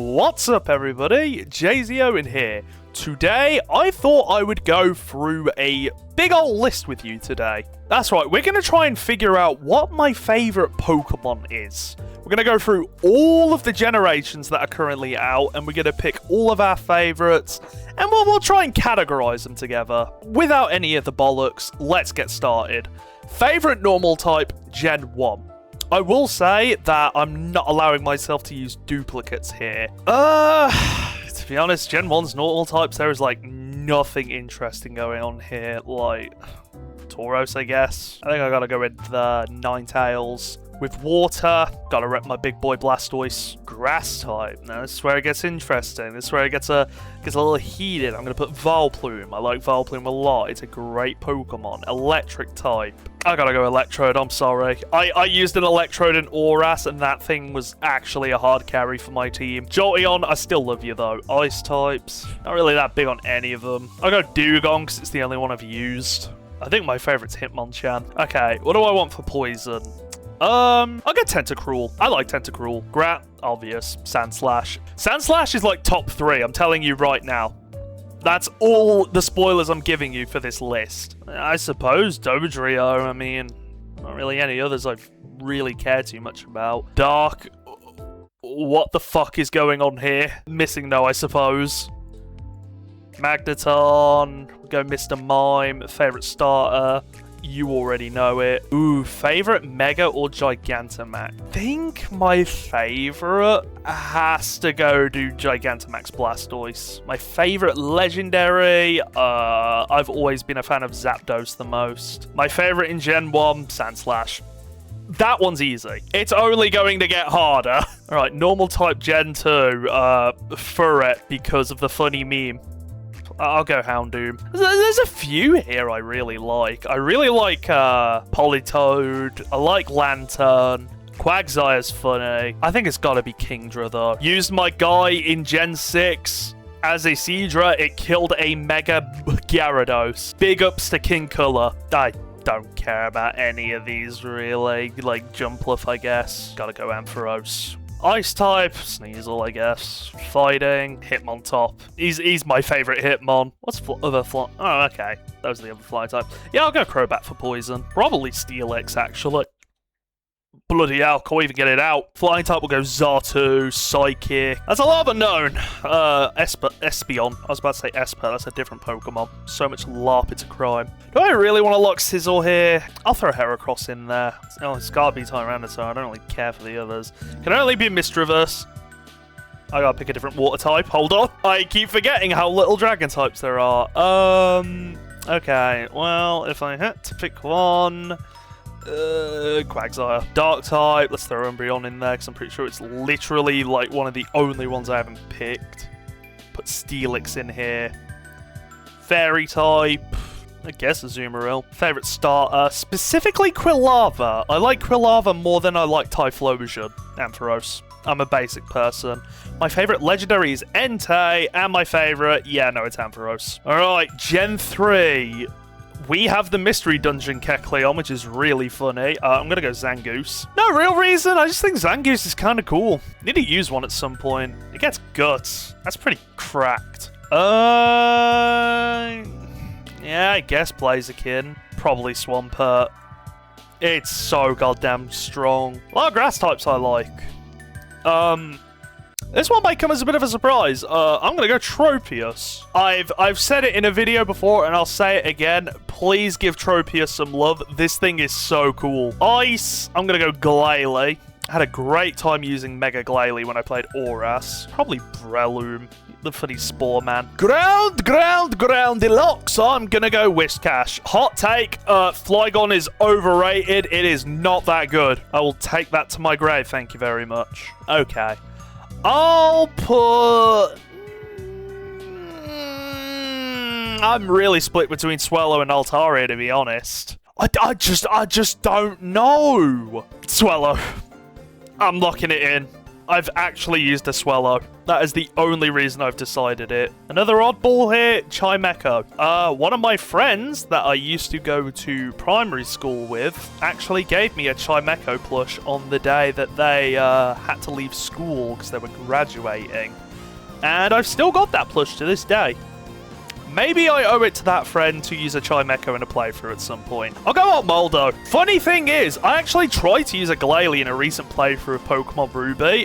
What's up everybody, JZO in here. Today, I thought I would go through a big ol' list with you today. That's right, we're going to try and figure out what my favourite Pokemon is. We're going to go through all of the generations that are currently out, and we're going to pick all of our favourites, and we'll try and categorise them together. Without any of the bollocks, let's get started. Favourite normal type, Gen 1. I will say that I'm not allowing myself to use duplicates here. To be honest, Gen 1's normal types, there is like nothing interesting going on here. Like, Tauros, I guess. I think I gotta go with the Ninetales. With water, gotta rep my big boy Blastoise. Grass type. Now this is where it gets interesting. This is where it gets a little heated. I'm gonna put Vileplume. I like Vileplume a lot. It's a great Pokemon. Electric type. I gotta go Electrode, I'm sorry. I used an Electrode in Oras, and that thing was actually a hard carry for my team. Jolteon, I still love you though. Ice types, not really that big on any of them. I'll go Dugong, because it's the only one I've used. I think my favourite's Hitmonchan. Okay, what do I want for poison? I'll get Tentacruel. I like Tentacruel. Grat, obvious. Sandslash. Sandslash is like top 3, I'm telling you right now. That's all the spoilers I'm giving you for this list. I suppose Dodrio, I mean, not really any others I've really cared too much about. Dark, what the fuck is going on here? Missing No, I suppose. Magneton, we'll go Mr. Mime, favourite starter. You already know it. Ooh, favourite Mega or Gigantamax? I think my favourite has to go to Gigantamax Blastoise. My favourite Legendary, I've always been a fan of Zapdos the most. My favourite in Gen 1, Sandslash. That one's easy. It's only going to get harder. Alright, normal type Gen 2, Furret because of the funny meme. I'll go Houndoom. There's a few here I really like. I really like Politoed. I like Lantern. Quagsire's funny. I think it's gotta be Kingdra though. Used my guy in Gen 6 as a Seadra. It killed a Mega Gyarados. Big ups to King Color. I don't care about any of these really. Like Jumpluff, I guess. Gotta go Ampharos. Ice type, Sneasel, I guess. Fighting, Hitmontop. He's my favourite Hitmon. What's other fly? Oh, okay. Those are the other fly type. Yeah, I'll go Crobat for poison. Probably Steelix, actually. Bloody hell, can't even get it out. Flying type will go Xatu, Psychic. That's a lot of unknown. Espeon. I was about to say Esper, that's a different Pokemon. So much LARP, it's a crime. Do I really want to lock Sizzle here? I'll throw Heracross in there. Oh, it's gotta be Tyranitar, I don't really care for the others. Can only be Misdreavus. I gotta pick a different water type, hold on. I keep forgetting how little dragon types there are. Okay, well, if I had to pick one... Quagsire. Dark type, let's throw Umbreon in there because I'm pretty sure it's literally like one of the only ones I haven't picked. Put Steelix in here. Fairy type, I guess Azumarill. Favourite starter, specifically Quilava. I like Quilava more than I like Typhlosion. Ampharos. I'm a basic person. My favourite legendary is Entei, and my favourite, yeah, no, it's Ampharos. Alright, Gen 3. We have the Mystery Dungeon Kecleon, which is really funny. I'm gonna go Zangoose. No real reason, I just think Zangoose is kind of cool. Need to use one at some point. It gets guts. That's pretty cracked. Yeah, I guess Blaziken. Probably Swampert. It's so goddamn strong. A lot of grass types I like. This one might come as a bit of a surprise. I'm gonna go Tropius. I've said it in a video before, and I'll say it again. Please give Tropius some love. This thing is so cool. Ice, I'm gonna go Glalie. I had a great time using Mega Glalie when I played Oras. Probably Breloom, the funny Spore Man. Groundylocks, I'm gonna go Whiscash. Hot take, Flygon is overrated. It is not that good. I will take that to my grave, thank you very much. Okay. I'll put... I'm really split between Swellow and Altaria, to be honest. I just don't know. Swellow. I'm locking it in. I've actually used a Swallow. That is the only reason I've decided it. Another oddball here, Chimecho. One of my friends that I used to go to primary school with actually gave me a Chimecho plush on the day that they had to leave school because they were graduating. And I've still got that plush to this day. Maybe I owe it to that friend to use a Chimecho in a playthrough at some point. I'll go out Moldo. Funny thing is, I actually tried to use a Glalie in a recent playthrough of Pokemon Ruby.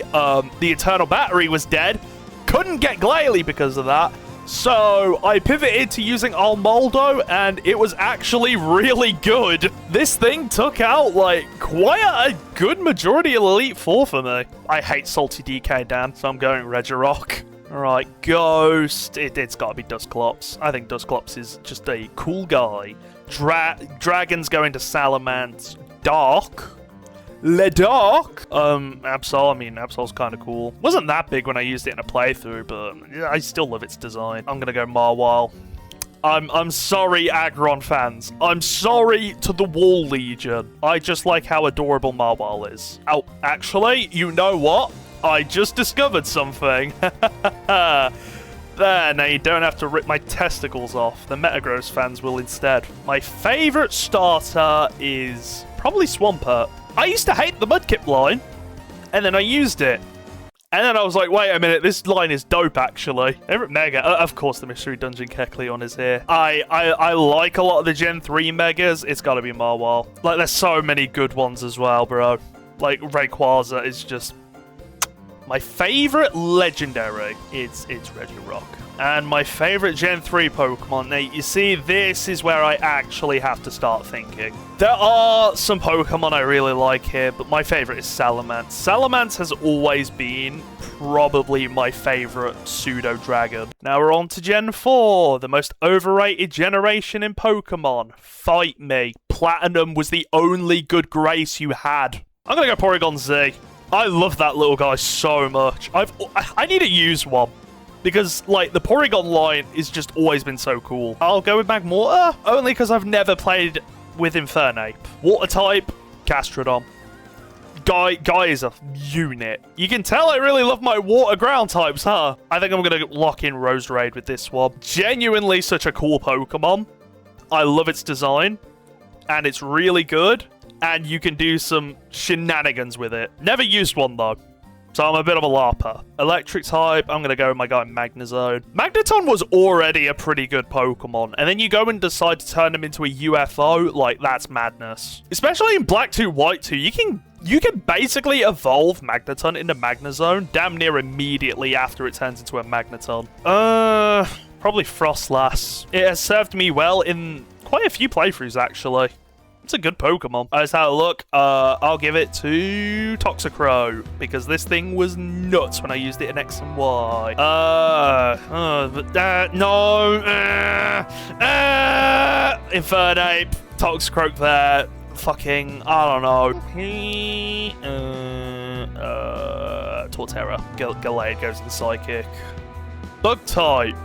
The Eternal Battery was dead. Couldn't get Glalie because of that. So I pivoted to using Almoldo, and it was actually really good. This thing took out, like, quite a good majority of Elite Four for me. I hate Salty DK, Dan, so I'm going Regirock. Alright, Ghost. It's gotta be Dusclops. I think Dusclops is just a cool guy. Dragon's going to Salamence. Dark. Ledark. Absol. I mean, Absol's kind of cool. Wasn't that big when I used it in a playthrough, but I still love its design. I'm gonna go Marwile. I'm sorry, Aggron fans. I'm sorry to the Wall Legion. I just like how adorable Marwile is. Oh, actually, you know what? I just discovered something. There, now you don't have to rip my testicles off. The Metagross fans will instead. My favourite starter is probably Swampert. I used to hate the Mudkip line, and then I used it. And then I was like, wait a minute, this line is dope, actually. Favourite Mega? Of course, the Mystery Dungeon Kecleon is here. I like a lot of the Gen 3 Megas. It's gotta be Marwile. Like, there's so many good ones as well, bro. Like, Rayquaza is just... My favourite legendary, it's Regirock. And my favourite Gen 3 Pokemon, now you see, this is where I actually have to start thinking. There are some Pokemon I really like here, but my favourite is Salamence. Salamence has always been probably my favourite pseudo-dragon. Now we're on to Gen 4, the most overrated generation in Pokemon. Fight me. Platinum was the only good grace you had. I'm gonna go Porygon Z. I love that little guy so much. I need to use one. Because, like, the Porygon line has just always been so cool. I'll go with Magmortar, only because I've never played with Infernape. Water type, Gastrodon. Guy is a unit. You can tell I really love my water ground types, huh? I think I'm going to lock in Roserade with this one. Genuinely such a cool Pokemon. I love its design. And it's really good. And you can do some shenanigans with it. Never used one, though. So I'm a bit of a larper. Electric type, I'm going to go with my guy Magnezone. Magneton was already a pretty good Pokemon. And then you go and decide to turn him into a UFO. Like, that's madness. Especially in Black 2, White 2, you can basically evolve Magneton into Magnezone damn near immediately after it turns into a Magneton. Probably Frostlass. It has served me well in quite a few playthroughs, actually. It's a good Pokemon. Let's have a look. I'll give it to Toxicroak, because this thing was nuts when I used it in X and Y. No. Infernape, Toxicroak there. Fucking, I don't know. Torterra. Gallade goes in Psychic. Bug type.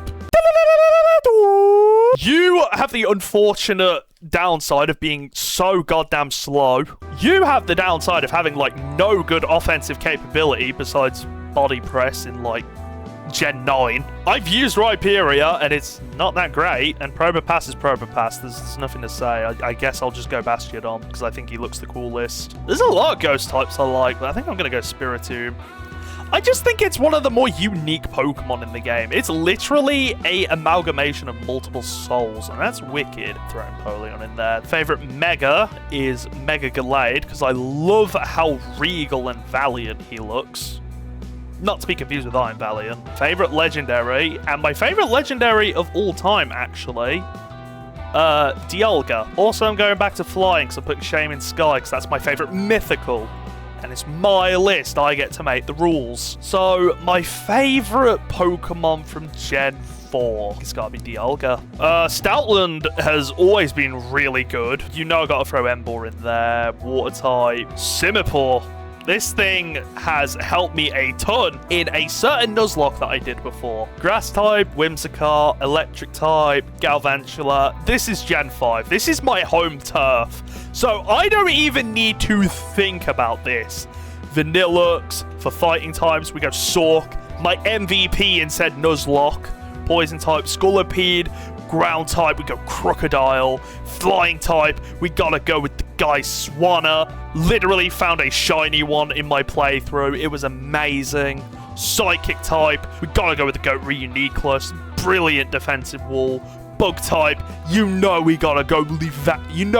You have the unfortunate downside of being so goddamn slow. You have the downside of having, like, no good offensive capability besides body press in, like, Gen 9. I've used Rhyperior, and it's not that great, and Probopass is Probopass. There's nothing to say. I guess I'll just go Bastiodon, because I think he looks the coolest. There's a lot of ghost types I like, but I think I'm going to go Spiritomb. I just think it's one of the more unique Pokemon in the game. It's literally a amalgamation of multiple souls, and that's wicked. Throwing Polion in there. Favorite Mega is Mega Gallade, because I love how regal and valiant he looks. Not to be confused with Iron Valiant. Favorite Legendary, and my favorite Legendary of all time, actually, Dialga. Also, I'm going back to Flying, because I'm putting Shame in Sky, because that's my favorite Mythical. And it's my list. I get to make the rules. So, my favorite Pokemon from Gen 4. It's gotta be Dialga. Stoutland has always been really good. You know I gotta throw Emboar in there. Water type. Simipour. This thing has helped me a ton in a certain Nuzlocke that I did before. Grass type, Whimsicott, Electric type, Galvantula. This is Gen 5. This is my home turf. So I don't even need to think about this. Vanillux. For fighting types, we go Sork. My MVP in said Nuzlocke. Poison type, Scolipede. Ground type, we go Crocodile. Flying type, we gotta go with the guy Swanna. Literally found a shiny one in my playthrough. It was amazing. Psychic type, we gotta go with the Goat Reuniculus. Brilliant defensive wall. Bug type, you know we gotta go Leavanny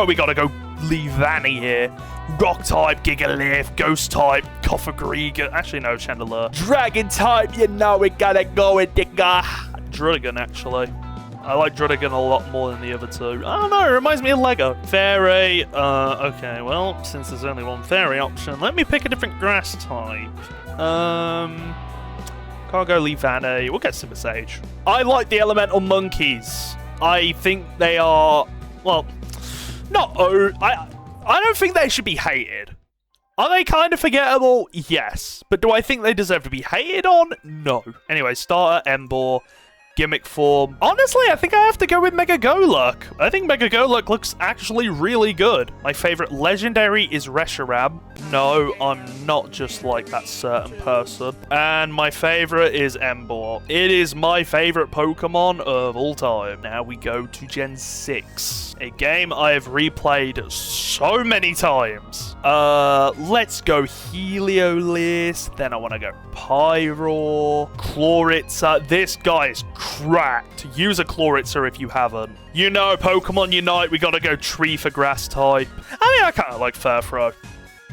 here. Rock type, Gigalith. Ghost type, Koffagriga. Actually, no, Chandelier. Dragon type, you know we gotta go with the guy. Drudigan, actually. I like Drudigan a lot more than the other two. I don't know, it reminds me of Lego. Fairy, okay, well, since there's only one fairy option, let me pick a different grass type. Can't go Leavanny. We'll get Super Sage. I like the elemental monkeys. I think they are, well, I don't think they should be hated. Are they kind of forgettable? Yes. But do I think they deserve to be hated on? No. Anyway, starter, Emboar. Gimmick form. Honestly, I think I have to go with Mega Golurk. I think Mega Golurk looks actually really good. My favorite legendary is Reshiram. No, I'm not just like that certain person. And my favorite is Emboar. It is my favorite Pokemon of all time. Now we go to Gen 6. A game I have replayed so many times. Let's go Heliolisk. Then I want to go Pyro. Chloritzer. This guy is cracked. Use a Chloritzer if you haven't. You know, Pokemon Unite, we gotta go Tree for grass type. I mean, I kind of like Furthrow.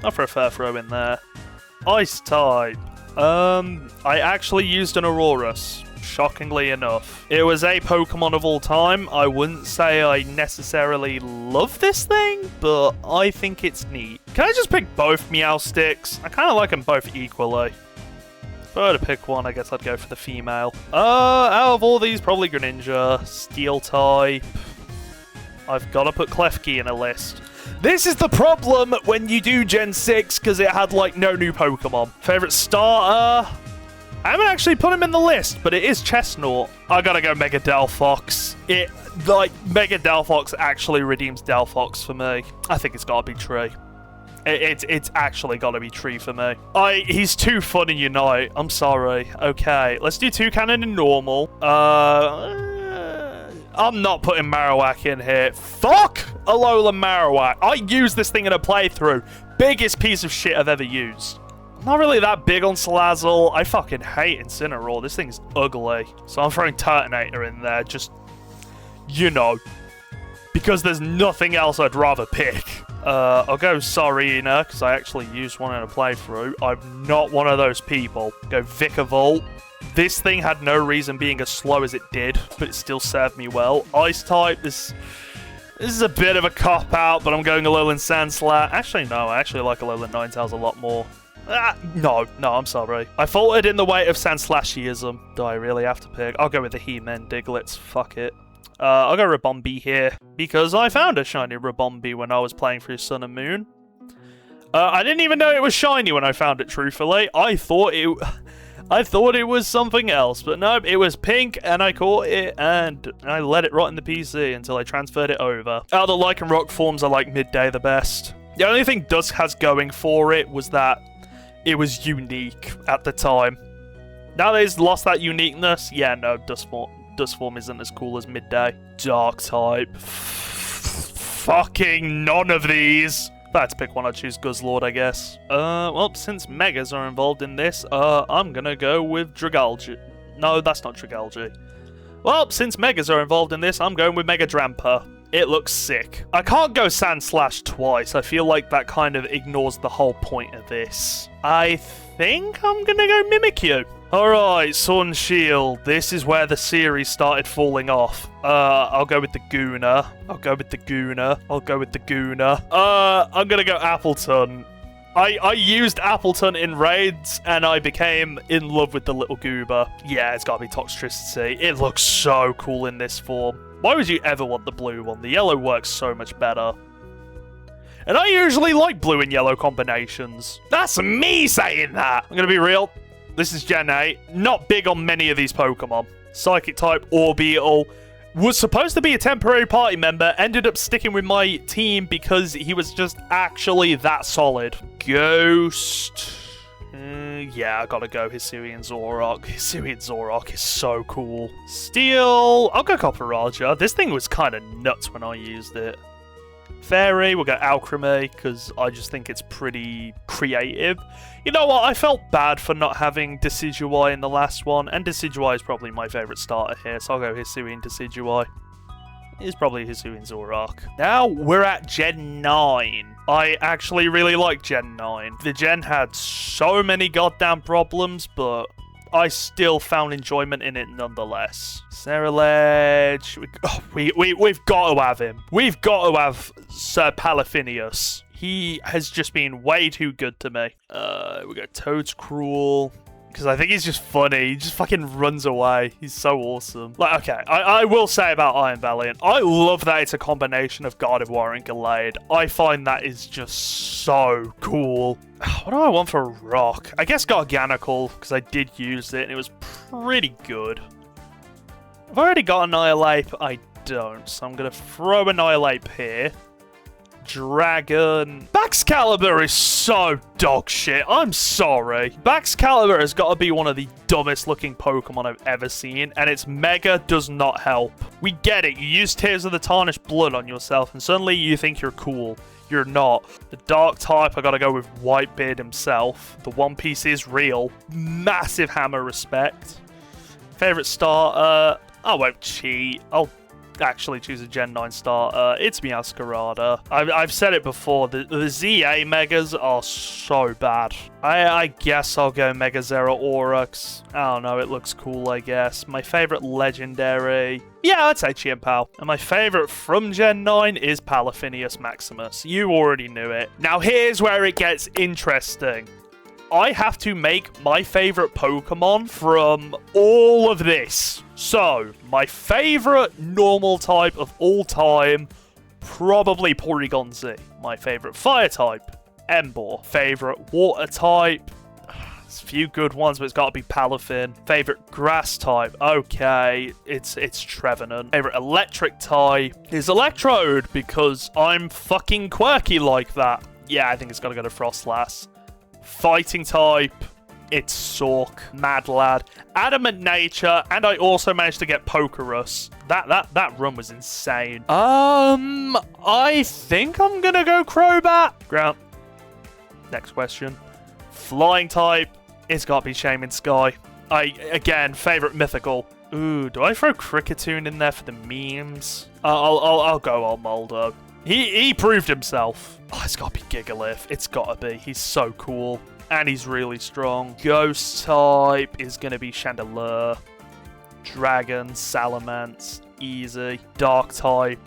I'll throw Furthrow in there. Ice type. I actually used an Aurorus. Shockingly enough. It was a Pokemon of all time. I wouldn't say I necessarily love this thing, but I think it's neat. Can I just pick both Meowsticks? I kind of like them both equally. If I were to pick one, I guess I'd go for the female. Out of all these, probably Greninja. Steel type. I've got to put Klefki in a list. This is the problem when you do Gen 6, because it had, like, no new Pokemon. Favorite starter? I haven't actually put him in the list, but it is Chestnut. I gotta go Mega Delphox. Mega Delphox actually redeems Delphox for me. I think it's gotta be Tree. It's actually gotta be Tree for me. He's too fun in Unite. I'm sorry. Okay, let's do Toucannon in normal. I'm not putting Marowak in here. Fuck Alola Marowak. I used this thing in a playthrough. Biggest piece of shit I've ever used. Not really that big on Salazzle. I fucking hate Incineroar. This thing's ugly. So I'm throwing Turtonator in there. Just, you know, because there's nothing else I'd rather pick. I'll go Sarina, because I actually used one in a playthrough. I'm not one of those people. Go Vikavolt. This thing had no reason being as slow as it did, but it still served me well. Ice type, this is a bit of a cop-out, but I'm going Alolan Sandslash. Actually, no, I actually like Alolan Ninetales a lot more. No, I'm sorry. I faltered in the weight of Sandslashiyism. Do I really have to pick? I'll go with the He-Man Diglets. Fuck it. I'll go Ribombee here, because I found a shiny Ribombee when I was playing through Sun and Moon. I didn't even know it was shiny when I found it, truthfully. I thought it was something else, but no, it was pink, and I caught it, and I let it rot in the PC until I transferred it over. Out of the Lycanroc forms, I like Midday the best. The only thing Dusk has going for it was that it was unique at the time. Now that it's lost that uniqueness, yeah, no, Dusk form isn't as cool as Midday. Dark type. Fucking none of these. If I had to pick one, I'd choose Guzzlord, I guess. Well, since Megas are involved in this, I'm gonna go with Dragalge. No, that's not Dragalge. Well, since Megas are involved in this, I'm going with Mega Drampa. It looks sick. I can't go Sandslash twice. I feel like that kind of ignores the whole point of this. I think I'm gonna go Mimikyu. Alright, Sun Shield. This is where the series started falling off. I'll go with the Gooner. I'm gonna go Appleton. I used Appleton in raids, and I became in love with the little goober. Yeah, it's gotta be Toxtricity. It looks so cool in this form. Why would you ever want the blue one? The yellow works so much better. And I usually like blue and yellow combinations. That's me saying that! I'm gonna be real. This is Gen 8. Not big on many of these Pokemon. Psychic type, Orbeetle. Was supposed to be a temporary party member. Ended up sticking with my team because he was just actually that solid. Ghost. Yeah, I gotta go Hisuian Zorok. Hisuian Zorok is so cool. Steel, I'll go Copper Raja. This thing was kind of nuts when I used it. Fairy, we'll go Alchemy, because I just think it's pretty creative. You know what, I felt bad for not having Decidueye in the last one, and Decidueye is probably my favourite starter here, so I'll go Hisuian Decidueye. It's probably Hisuian Zorok. Now we're at Gen 9. I actually really like Gen 9. The Gen had so many goddamn problems, but I still found enjoyment in it nonetheless. Ceruledge. We've got to have him. We've got to have Sir Palaphinius. He has just been way too good to me. We got Toad's Cruel. Because I think he's just funny. He just fucking runs away. He's so awesome. Like, okay, I will say about Iron Valiant, I love that it's a combination of Gardevoir and Gallade. I find that is just so cool. What do I want for a rock? I guess Garganical, because I did use it, and it was pretty good. I've already got Annihilate. I don't, so I'm going to throw Annihilate here. Dragon. Baxcalibur is so dog shit. I'm sorry. Baxcalibur has got to be one of the dumbest looking Pokemon I've ever seen, and its Mega does not help. We get it. You use Tears of the Tarnished Blood on yourself, and suddenly you think you're cool. You're not. The Dark type, I gotta go with Whitebeard himself. The One Piece is real. Massive hammer respect. Favorite starter? I won't cheat. I'll actually choose a Gen 9 starter. It's Meowscarada. I've said it before, the ZA Megas are so bad. I guess I'll go Mega Zeraora. I don't know, it looks cool, I guess. My favorite legendary, yeah, I'd say Chimpao. And my favorite from Gen 9 is Palaphinius Maximus. You already knew it. Now here's where it gets interesting. I have to make my favorite Pokemon from all of this. So, my favorite normal type of all time, probably Porygon Z. My favorite fire type, Emboar. Favorite water type, there's a few good ones, but it's got to be Palafin. Favorite grass type, okay, it's Trevenant. Favorite electric type is Electrode, because I'm fucking quirky like that. Yeah, I think it's got to go to Frostlass. Fighting type, it's Sork, Mad Lad, Adamant Nature, and I also managed to get Pokerus. That run was insane. I think I'm gonna go Crobat. Ground. Next question. Flying type, it's gotta be Shaman Sky. Again, favorite mythical. Ooh, do I throw Kricketune in there for the memes? I'll go Armaldo. He proved himself. Oh, it's gotta be Gigalith. It's gotta be. He's so cool. And he's really strong. Ghost type is gonna be Chandelure. Dragon, Salamence, easy. Dark type,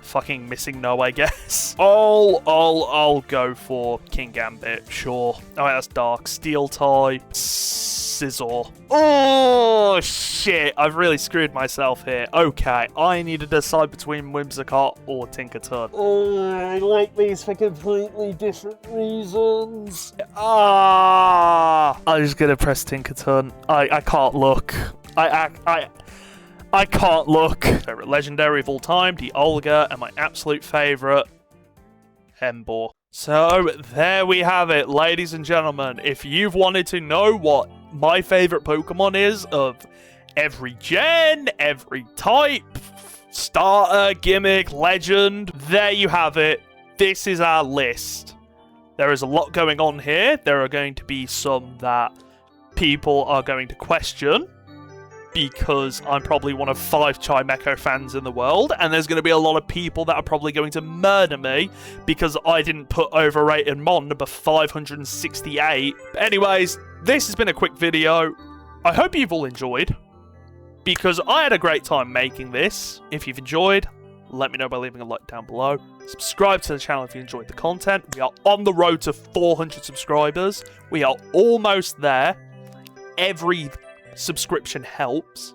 fucking Missing No, I guess. I'll go for King Gambit, sure. Oh, that's Dark. Steel type, Scizor. Oh, shit. I've really screwed myself here. Okay, I need to decide between Whimsicott or Tinkaton. Oh, I like these for completely different reasons. I'm just gonna press Tinkaton. I can't look. I can't look. Favorite legendary of all time, Dialga, and my absolute favorite, Emboar. So, there we have it, ladies and gentlemen. If you've wanted to know what my favorite Pokemon is of every gen, every type, starter, gimmick, legend, there you have it. This is our list. There is a lot going on here. There are going to be some that people are going to question, because I'm probably one of 5 Chimecho fans in the world, and there's going to be a lot of people that are probably going to murder me because I didn't put overrated Mon number 568. But anyways, this has been a quick video. I hope you've all enjoyed, because I had a great time making this. If you've enjoyed, let me know by leaving a like down below. Subscribe to the channel if you enjoyed the content. We are on the road to 400 subscribers. We are almost there. Every subscription helps.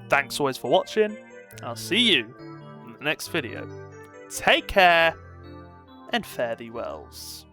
Thanks always for watching. I'll see you in the next video. Take care and fare thee wells.